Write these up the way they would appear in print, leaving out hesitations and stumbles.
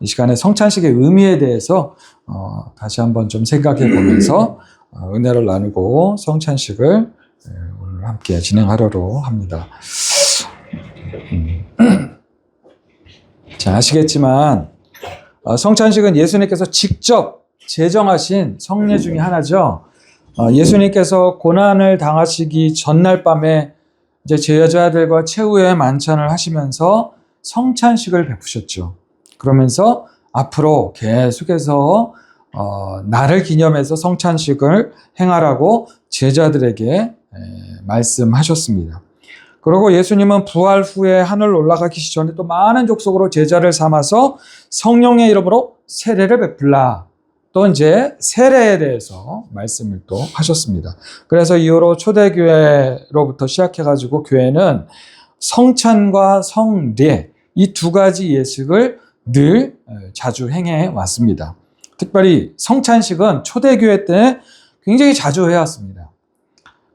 이 시간에 성찬식의 의미에 대해서 다시 한번 좀 생각해 보면서 은혜를 나누고 성찬식을 오늘 함께 진행하려고 합니다. 자, 아시겠지만 성찬식은 예수님께서 직접 제정하신 성례 중에 하나죠. 예수님께서 고난을 당하시기 전날 밤에 이제 제자들과 최후의 만찬을 하시면서 성찬식을 베푸셨죠. 그러면서 앞으로 계속해서 나를 기념해서 성찬식을 행하라고 제자들에게 말씀하셨습니다. 그리고 예수님은 부활 후에 하늘 올라가기 전에 또 많은 족속으로 제자를 삼아서 성령의 이름으로 세례를 베풀라. 또 이제 세례에 대해서 말씀을 또 하셨습니다. 그래서 이후로 초대교회로부터 시작해가지고 교회는 성찬과 성례 이 두 가지 예식을 늘 자주 행해 왔습니다. 특별히 성찬식은 초대교회 때 굉장히 자주 해왔습니다.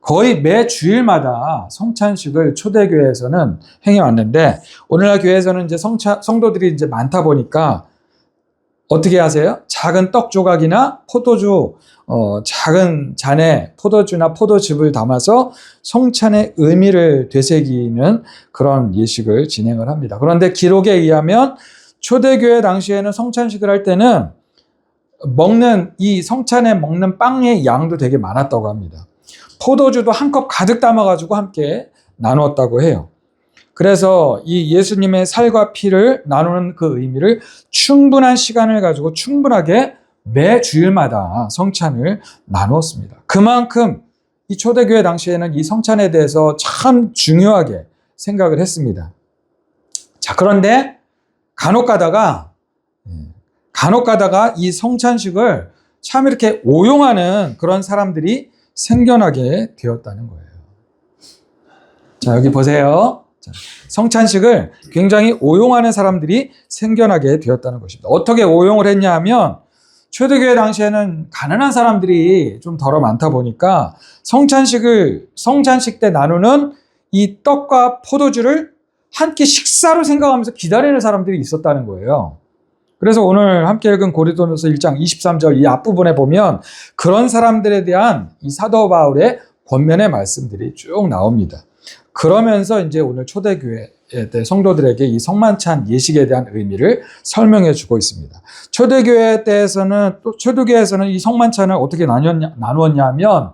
거의 매 주일마다 성찬식을 초대교회에서는 행해 왔는데 오늘날 교회에서는 이제 성도들이 이제 많다 보니까 어떻게 하세요? 작은 떡 조각이나 포도주, 작은 잔에 포도주나 포도즙을 담아서 성찬의 의미를 되새기는 그런 예식을 진행을 합니다. 그런데 기록에 의하면 초대교회 당시에는 성찬식을 할 때는 이 성찬에 먹는 빵의 양도 되게 많았다고 합니다. 포도주도 한 컵 가득 담아가지고 함께 나누었다고 해요. 그래서 이 예수님의 살과 피를 나누는 그 의미를 충분한 시간을 가지고 충분하게 매 주일마다 성찬을 나누었습니다. 그만큼 이 초대교회 당시에는 이 성찬에 대해서 참 중요하게 생각을 했습니다. 자, 그런데 간혹 가다가 이 성찬식을 참 이렇게 오용하는 그런 사람들이 생겨나게 되었다는 거예요. 자, 여기 보세요. 성찬식을 굉장히 오용하는 사람들이 생겨나게 되었다는 것입니다. 어떻게 오용을 했냐 하면 초대교회 당시에는 가난한 사람들이 좀 덜어 많다 보니까 성찬식 때 나누는 이 떡과 포도주를 한 끼 식사로 생각하면서 기다리는 사람들이 있었다는 거예요. 그래서 오늘 함께 읽은 고린도전서 1장 23절 이 앞부분에 보면 그런 사람들에 대한 이 사도 바울의 권면의 말씀들이 쭉 나옵니다. 그러면서 이제 오늘 초대교회 성도들에게 이 성만찬 예식에 대한 의미를 설명해 주고 있습니다. 초대교회에서는 이 성만찬을 어떻게 나누었냐면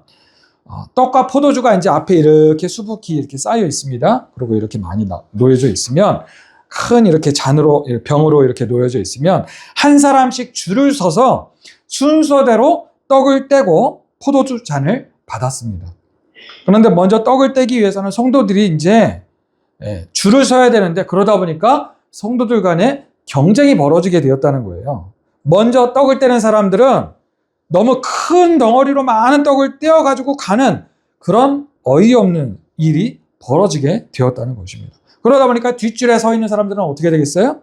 떡과 포도주가 이제 앞에 이렇게 수북히 이렇게 쌓여 있습니다. 그리고 이렇게 많이 놓여져 있으면 큰 이렇게 잔으로 병으로 이렇게 놓여져 있으면 한 사람씩 줄을 서서 순서대로 떡을 떼고 포도주 잔을 받았습니다. 그런데 먼저 떡을 떼기 위해서는 성도들이 이제 줄을 서야 되는데 그러다 보니까 성도들 간에 경쟁이 벌어지게 되었다는 거예요. 먼저 떡을 떼는 사람들은 너무 큰 덩어리로 많은 떡을 떼어가지고 가는 그런 어이없는 일이 벌어지게 되었다는 것입니다. 그러다 보니까 뒷줄에 서 있는 사람들은 어떻게 되겠어요?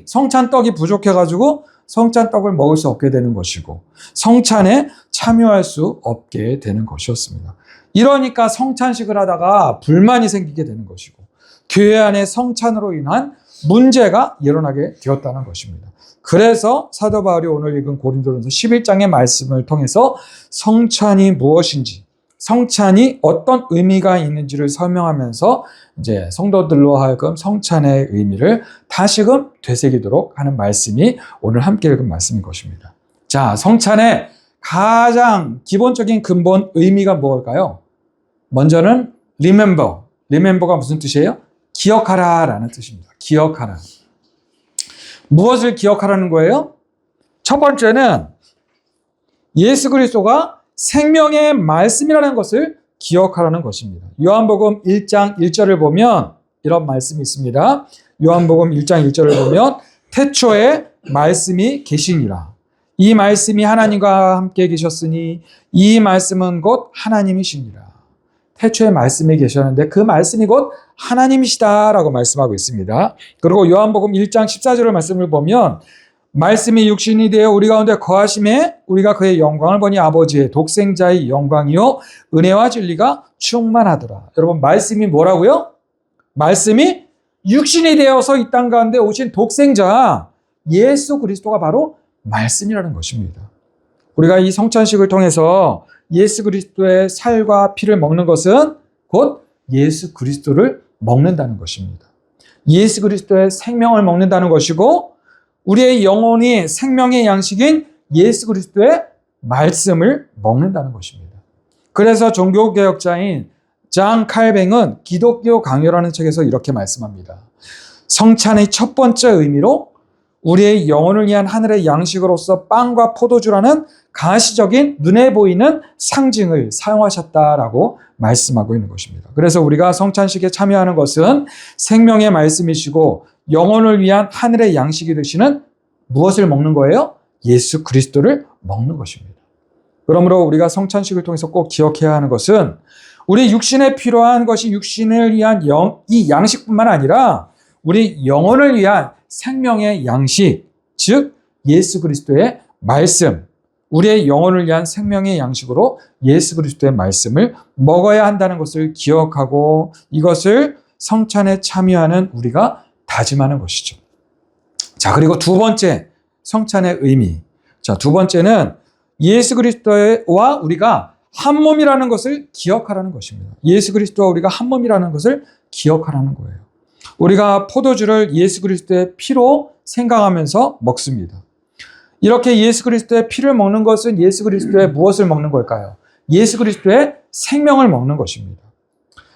성찬떡이 부족해가지고 성찬떡을 먹을 수 없게 되는 것이고 성찬에 참여할 수 없게 되는 것이었습니다. 이러니까 성찬식을 하다가 불만이 생기게 되는 것이고 교회 안에 성찬으로 인한 문제가 일어나게 되었다는 것입니다. 그래서 사도 바울이 오늘 읽은 고린도전서 11장의 말씀을 통해서 성찬이 무엇인지 성찬이 어떤 의미가 있는지를 설명하면서 이제 성도들로 하여금 성찬의 의미를 다시금 되새기도록 하는 말씀이 오늘 함께 읽은 말씀인 것입니다. 자, 성찬의 가장 기본적인 근본 의미가 무엇일까요? 먼저는 remember가 무슨 뜻이에요? 기억하라 라는 뜻입니다. 기억하라. 무엇을 기억하라는 거예요? 첫 번째는 예수 그리스도가 생명의 말씀이라는 것을 기억하라는 것입니다. 요한복음 1장 1절을 보면 이런 말씀이 있습니다. 요한복음 1장 1절을 보면 태초에 말씀이 계시니라. 이 말씀이 하나님과 함께 계셨으니 이 말씀은 곧 하나님이시니라. 태초에 말씀이 계셨는데 그 말씀이 곧 하나님이시다라고 말씀하고 있습니다. 그리고 요한복음 1장 14절의 말씀을 보면 말씀이 육신이 되어 우리 가운데 거하심에 우리가 그의 영광을 보니 아버지의 독생자의 영광이요 은혜와 진리가 충만하더라. 여러분 말씀이 뭐라고요? 말씀이 육신이 되어서 이 땅 가운데 오신 독생자 예수 그리스도가 바로 말씀이라는 것입니다. 우리가 이 성찬식을 통해서 예수 그리스도의 살과 피를 먹는 것은 곧 예수 그리스도를 먹는다는 것입니다. 예수 그리스도의 생명을 먹는다는 것이고 우리의 영혼이 생명의 양식인 예수 그리스도의 말씀을 먹는다는 것입니다. 그래서 종교개혁자인 장 칼뱅은 기독교 강요라는 책에서 이렇게 말씀합니다. 성찬의 첫 번째 의미로 우리의 영혼을 위한 하늘의 양식으로서 빵과 포도주라는 가시적인 눈에 보이는 상징을 사용하셨다라고 말씀하고 있는 것입니다. 그래서 우리가 성찬식에 참여하는 것은 생명의 말씀이시고 영혼을 위한 하늘의 양식이 되시는 무엇을 먹는 거예요? 예수 그리스도를 먹는 것입니다. 그러므로 우리가 성찬식을 통해서 꼭 기억해야 하는 것은 우리 육신에 필요한 것이 육신을 위한 이 양식뿐만 아니라 우리 영혼을 위한 생명의 양식, 즉 예수 그리스도의 말씀, 우리의 영혼을 위한 생명의 양식으로 예수 그리스도의 말씀을 먹어야 한다는 것을 기억하고 이것을 성찬에 참여하는 우리가 다짐하는 것이죠. 자, 그리고 두 번째 성찬의 의미. 자, 두 번째는 예수 그리스도와 우리가 한 몸이라는 것을 기억하라는 것입니다. 예수 그리스도와 우리가 한 몸이라는 것을 기억하라는 거예요. 우리가 포도주를 예수 그리스도의 피로 생각하면서 먹습니다. 이렇게 예수 그리스도의 피를 먹는 것은 예수 그리스도의 무엇을 먹는 걸까요? 예수 그리스도의 생명을 먹는 것입니다.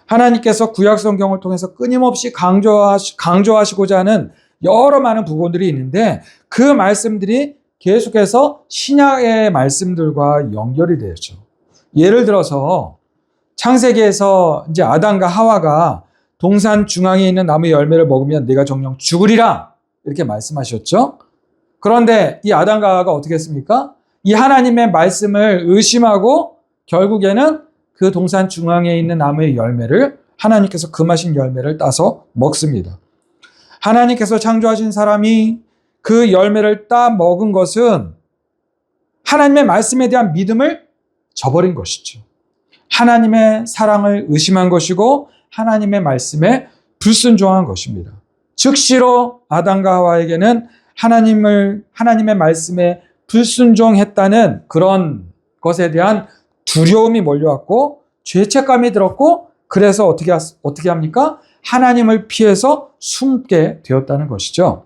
하나님께서 구약 성경을 통해서 끊임없이 강조하시고자 하는 여러 많은 부분들이 있는데 그 말씀들이 계속해서 신약의 말씀들과 연결이 되었죠. 예를 들어서 창세기에서 이제 아담과 하와가 동산 중앙에 있는 나무의 열매를 먹으면 네가 정령 죽으리라 이렇게 말씀하셨죠. 그런데 이 아담과 하와가 어떻게 했습니까? 이 하나님의 말씀을 의심하고 결국에는 그 동산 중앙에 있는 나무의 열매를 하나님께서 금하신 열매를 따서 먹습니다. 하나님께서 창조하신 사람이 그 열매를 따 먹은 것은 하나님의 말씀에 대한 믿음을 저버린 것이죠. 하나님의 사랑을 의심한 것이고 하나님의 말씀에 불순종한 것입니다. 즉시로 아담과 하와에게는 하나님의 말씀에 불순종했다는 그런 것에 대한 두려움이 몰려왔고 죄책감이 들었고 그래서 어떻게 합니까? 하나님을 피해서 숨게 되었다는 것이죠.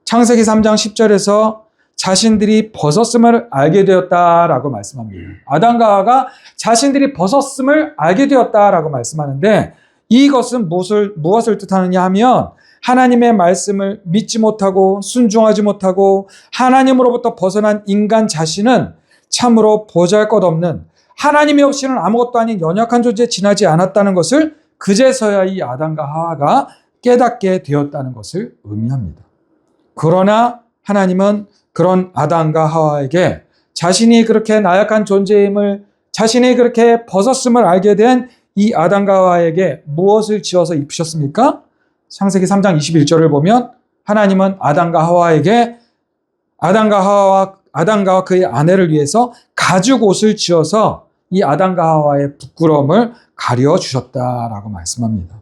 창세기 3장 10절에서 자신들이 벗었음을 알게 되었다라고 말씀합니다. 아담과 하와가 자신들이 벗었음을 알게 되었다라고 말씀하는데 이것은 무엇을 뜻하느냐 하면 하나님의 말씀을 믿지 못하고 순종하지 못하고 하나님으로부터 벗어난 인간 자신은 참으로 보잘것없는 하나님이 없이는 아무것도 아닌 연약한 존재에 지나지 않았다는 것을 그제서야 이 아담과 하와가 깨닫게 되었다는 것을 의미합니다. 그러나 하나님은 그런 아담과 하와에게 자신이 그렇게 나약한 존재임을 자신이 그렇게 벗었음을 알게 된 이 아담과 하와에게 무엇을 지어서 입히셨습니까? 창세기 3장 21절을 보면 하나님은 아담과 하와에게 아담과 그의 아내를 위해서 가죽 옷을 지어서 이 아담과 하와의 부끄러움을 가려 주셨다라고 말씀합니다.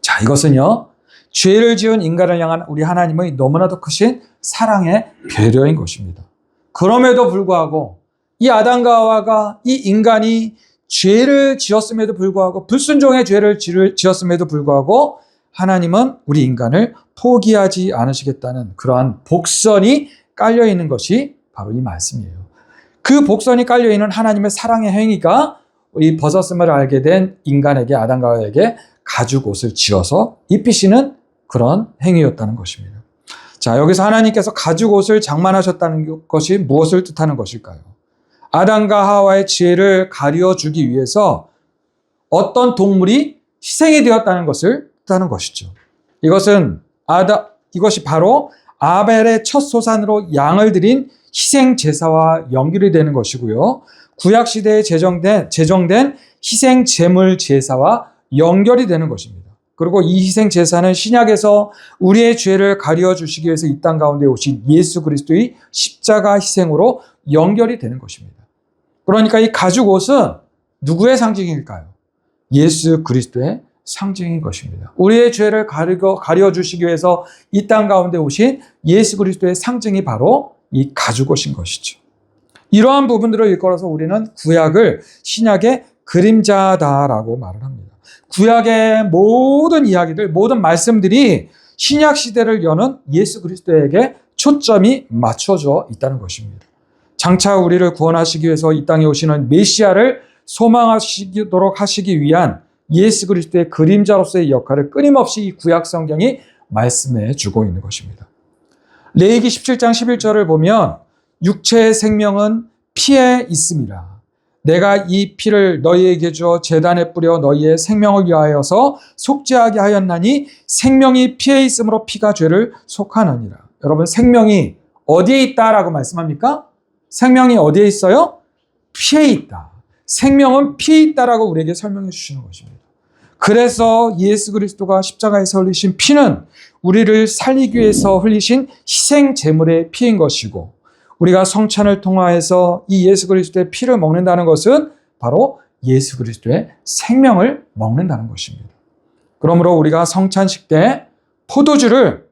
자, 이것은요. 죄를 지은 인간을 향한 우리 하나님의 너무나도 크신 사랑의 배려인 것입니다. 그럼에도 불구하고 이 아담과 하와가 이 인간이 죄를 지었음에도 불구하고 불순종의 죄를 지었음에도 불구하고 하나님은 우리 인간을 포기하지 않으시겠다는 그러한 복선이 깔려있는 것이 바로 이 말씀이에요. 그 복선이 깔려있는 하나님의 사랑의 행위가 이 벗었음을 알게 된 인간에게 아담과 하와에게 가죽 옷을 지어서 입히시는 그런 행위였다는 것입니다. 자, 여기서 하나님께서 가죽 옷을 장만하셨다는 것이 무엇을 뜻하는 것일까요? 아담과 하와의 죄를 가려주기 위해서 어떤 동물이 희생이 되었다는 것을 뜻하는 것이죠. 이것이 바로 아벨의 첫 소산으로 양을 드린 희생 제사와 연결이 되는 것이고요. 구약 시대에 제정된 희생 제물 제사와 연결이 되는 것입니다. 그리고 이 희생 제사는 신약에서 우리의 죄를 가려 주시기 위해서 이 땅 가운데 오신 예수 그리스도의 십자가 희생으로 연결이 되는 것입니다. 그러니까 이 가죽 옷은 누구의 상징일까요? 예수 그리스도의 상징인 것입니다. 우리의 죄를 가려주시기 위해서 이 땅 가운데 오신 예수 그리스도의 상징이 바로 이 가죽옷인 것이죠. 이러한 부분들을 일컬어서 우리는 구약을 신약의 그림자다라고 말을 합니다. 구약의 모든 이야기들, 모든 말씀들이 신약 시대를 여는 예수 그리스도에게 초점이 맞춰져 있다는 것입니다. 장차 우리를 구원하시기 위해서 이 땅에 오시는 메시아를 소망하시도록 하시기 위한 예수 그리스도의 그림자로서의 역할을 끊임없이 이 구약 성경이 말씀해 주고 있는 것입니다. 레위기 17장 11절을 보면 육체의 생명은 피에 있음이라. 내가 이 피를 너희에게 주어 제단에 뿌려 너희의 생명을 위하여서 속죄하게 하였나니 생명이 피에 있으므로 피가 죄를 속하느니라. 여러분, 생명이 어디에 있다라고 말씀합니까? 생명이 어디에 있어요? 피에 있다. 생명은 피에 있다라고 우리에게 설명해 주시는 것입니다. 그래서 예수 그리스도가 십자가에서 흘리신 피는 우리를 살리기 위해서 흘리신 희생 제물의 피인 것이고, 우리가 성찬을 통하여서 이 예수 그리스도의 피를 먹는다는 것은 바로 예수 그리스도의 생명을 먹는다는 것입니다. 그러므로 우리가 성찬식 때 포도주를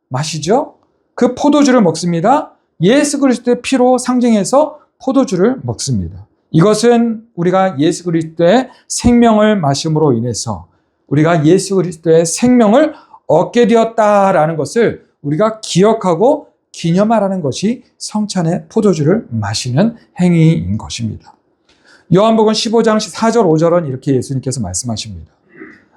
마시죠. 그 포도주를 먹습니다. 예수 그리스도의 피로 상징해서 포도주를 먹습니다. 이것은 우리가 예수 그리스도의 생명을 마심으로 인해서 우리가 예수 그리스도의 생명을 얻게 되었다라는 것을 우리가 기억하고 기념하라는 것이 성찬의 포도주를 마시는 행위인 것입니다. 요한복음 15장 4절 5절은 이렇게 예수님께서 말씀하십니다.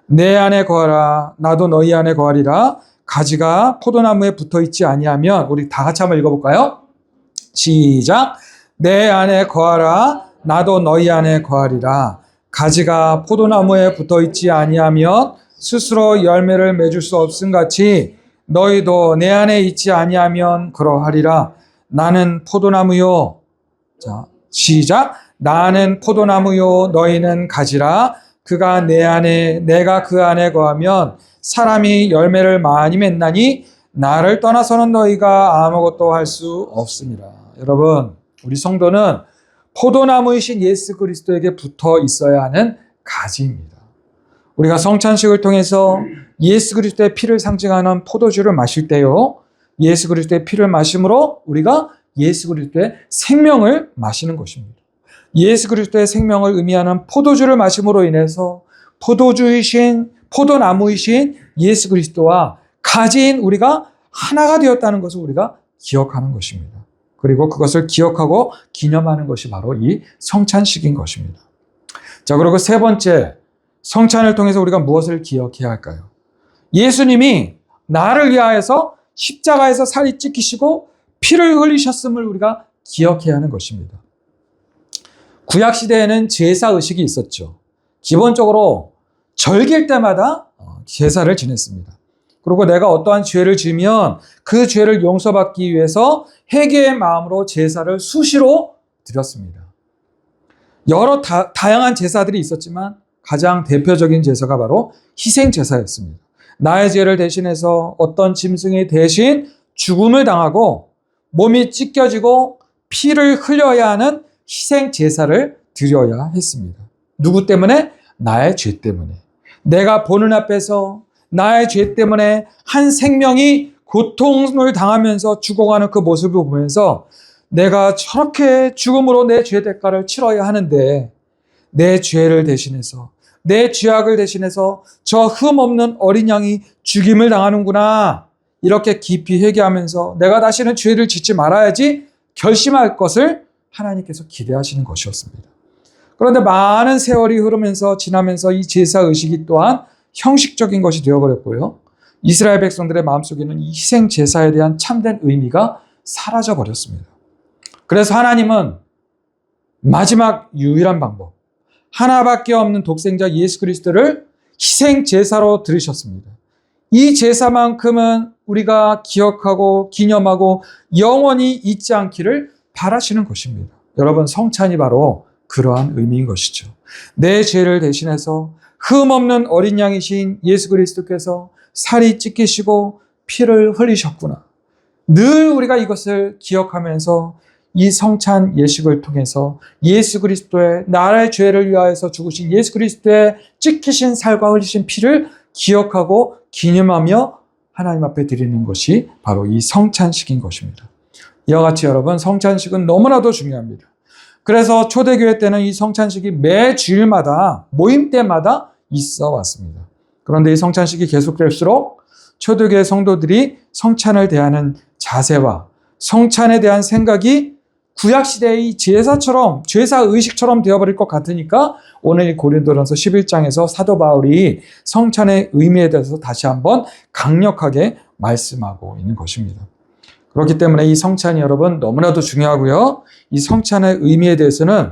내 안에 거하라 나도 너희 안에 거하리라. 가지가 포도나무에 붙어있지 아니하면, 우리 다 같이 한번 읽어볼까요? 시작. 내 안에 거하라 나도 너희 안에 거하리라. 가지가 포도나무에 붙어있지 아니하면 스스로 열매를 맺을 수 없음같이 너희도 내 안에 있지 아니하면 그러하리라. 나는 포도나무요. 자, 시작. 나는 포도나무요 너희는 가지라. 그가 내 안에 내가 그 안에 거하면 사람이 열매를 많이 맺나니 나를 떠나서는 너희가 아무것도 할 수 없습니다. 여러분, 우리 성도는 포도나무이신 예수 그리스도에게 붙어 있어야 하는 가지입니다. 우리가 성찬식을 통해서 예수 그리스도의 피를 상징하는 포도주를 마실 때요, 예수 그리스도의 피를 마심으로 우리가 예수 그리스도의 생명을 마시는 것입니다. 예수 그리스도의 생명을 의미하는 포도주를 마심으로 인해서 포도나무이신 예수 그리스도와 가지인 우리가 하나가 되었다는 것을 우리가 기억하는 것입니다. 그리고 그것을 기억하고 기념하는 것이 바로 이 성찬식인 것입니다. 자, 그리고 세 번째, 성찬을 통해서 우리가 무엇을 기억해야 할까요? 예수님이 나를 위하여서 십자가에서 살이 찢기시고 피를 흘리셨음을 우리가 기억해야 하는 것입니다. 구약 시대에는 제사 의식이 있었죠. 기본적으로 절기일 때마다 제사를 지냈습니다. 그리고 내가 어떠한 죄를 지으면 그 죄를 용서받기 위해서 회개의 마음으로 제사를 수시로 드렸습니다. 여러 다양한 제사들이 있었지만 가장 대표적인 제사가 바로 희생 제사였습니다. 나의 죄를 대신해서 어떤 짐승이 대신 죽음을 당하고 몸이 찢겨지고 피를 흘려야 하는 희생 제사를 드려야 했습니다. 누구 때문에? 나의 죄 때문에. 내가 보는 앞에서 나의 죄 때문에 한 생명이 고통을 당하면서 죽어가는 그 모습을 보면서 내가 저렇게 죽음으로 내 죄 대가를 치러야 하는데 내 죄를 대신해서, 내 죄악을 대신해서 저 흠 없는 어린 양이 죽임을 당하는구나, 이렇게 깊이 회개하면서 내가 다시는 죄를 짓지 말아야지 결심할 것을 하나님께서 기대하시는 것이었습니다. 그런데 많은 세월이 흐르면서 지나면서 이 제사 의식이 또한 형식적인 것이 되어버렸고요, 이스라엘 백성들의 마음속에는 이 희생 제사에 대한 참된 의미가 사라져 버렸습니다. 그래서 하나님은 마지막 유일한 방법, 하나밖에 없는 독생자 예수 그리스도를 희생 제사로 들으셨습니다. 이 제사만큼은 우리가 기억하고 기념하고 영원히 잊지 않기를 바라시는 것입니다. 여러분, 성찬이 바로 그러한 의미인 것이죠. 내 죄를 대신해서 흠 없는 어린 양이신 예수 그리스도께서 살이 찢기시고 피를 흘리셨구나. 늘 우리가 이것을 기억하면서 이 성찬 예식을 통해서 예수 그리스도의 나라의 죄를 위하여서 죽으신 예수 그리스도의 찢기신 살과 흘리신 피를 기억하고 기념하며 하나님 앞에 드리는 것이 바로 이 성찬식인 것입니다. 이와 같이 여러분, 성찬식은 너무나도 중요합니다. 그래서 초대교회 때는 이 성찬식이 매 주일마다 모임 때마다 있어 왔습니다. 그런데 이 성찬식이 계속될수록 초대교회 성도들이 성찬을 대하는 자세와 성찬에 대한 생각이 구약시대의 제사처럼, 제사의식처럼 되어버릴 것 같으니까 오늘 이 고린도전서 11장에서 사도 바울이 성찬의 의미에 대해서 다시 한번 강력하게 말씀하고 있는 것입니다. 그렇기 때문에 이 성찬이 여러분 너무나도 중요하고요. 이 성찬의 의미에 대해서는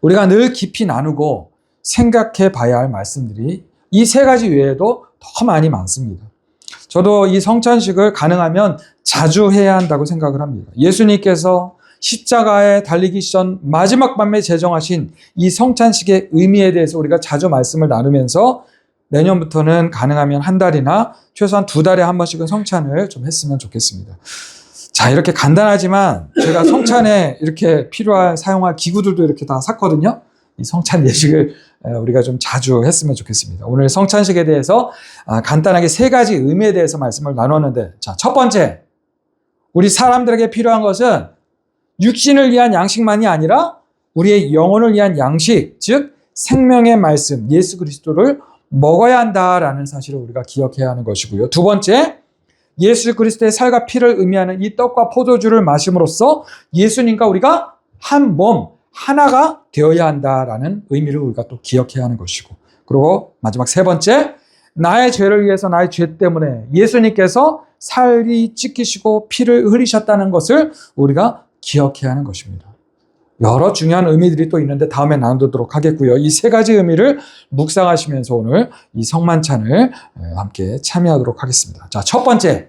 우리가 늘 깊이 나누고 생각해 봐야 할 말씀들이 이 세 가지 외에도 더 많이 많습니다. 저도 이 성찬식을 가능하면 자주 해야 한다고 생각을 합니다. 예수님께서 십자가에 달리기 전 마지막 밤에 제정하신 이 성찬식의 의미에 대해서 우리가 자주 말씀을 나누면서 내년부터는 가능하면 한 달이나 최소한 2달에 한 번씩은 성찬을 좀 했으면 좋겠습니다. 자, 이렇게 간단하지만 제가 성찬에 이렇게 필요할 사용할 기구들도 이렇게 다 샀거든요. 이 성찬 예식을 우리가 좀 자주 했으면 좋겠습니다. 오늘 성찬식에 대해서 간단하게 3가지 의미에 대해서 말씀을 나눴는데, 자, 첫 번째, 우리 사람들에게 필요한 것은 육신을 위한 양식만이 아니라 우리의 영혼을 위한 양식, 즉 생명의 말씀, 예수 그리스도를 먹어야 한다라는 사실을 우리가 기억해야 하는 것이고요. 두 번째, 예수 그리스도의 살과 피를 의미하는 이 떡과 포도주를 마심으로써 예수님과 우리가 한 몸, 하나가 되어야 한다라는 의미를 우리가 또 기억해야 하는 것이고, 그리고 마지막 3번째, 나의 죄를 위해서 나의 죄 때문에 예수님께서 살이 찢기시고 피를 흘리셨다는 것을 우리가 기억해야 하는 것입니다. 여러 중요한 의미들이 또 있는데 다음에 나누도록 하겠고요. 이 3가지 의미를 묵상하시면서 오늘 이 성만찬을 함께 참여하도록 하겠습니다. 자, 첫 번째,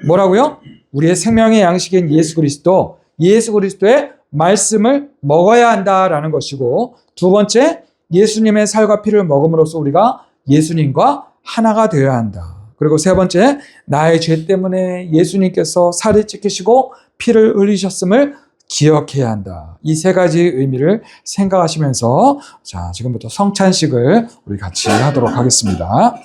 뭐라고요? 우리의 생명의 양식인 예수 그리스도, 예수 그리스도의 말씀을 먹어야 한다라는 것이고, 두 번째, 예수님의 살과 피를 먹음으로써 우리가 예수님과 하나가 되어야 한다. 그리고 3번째, 나의 죄 때문에 예수님께서 살이 찢기시고 피를 흘리셨음을 기억해야 한다. 이 3가지 의미를 생각하시면서 자, 지금부터 성찬식을 우리 같이 하도록 하겠습니다.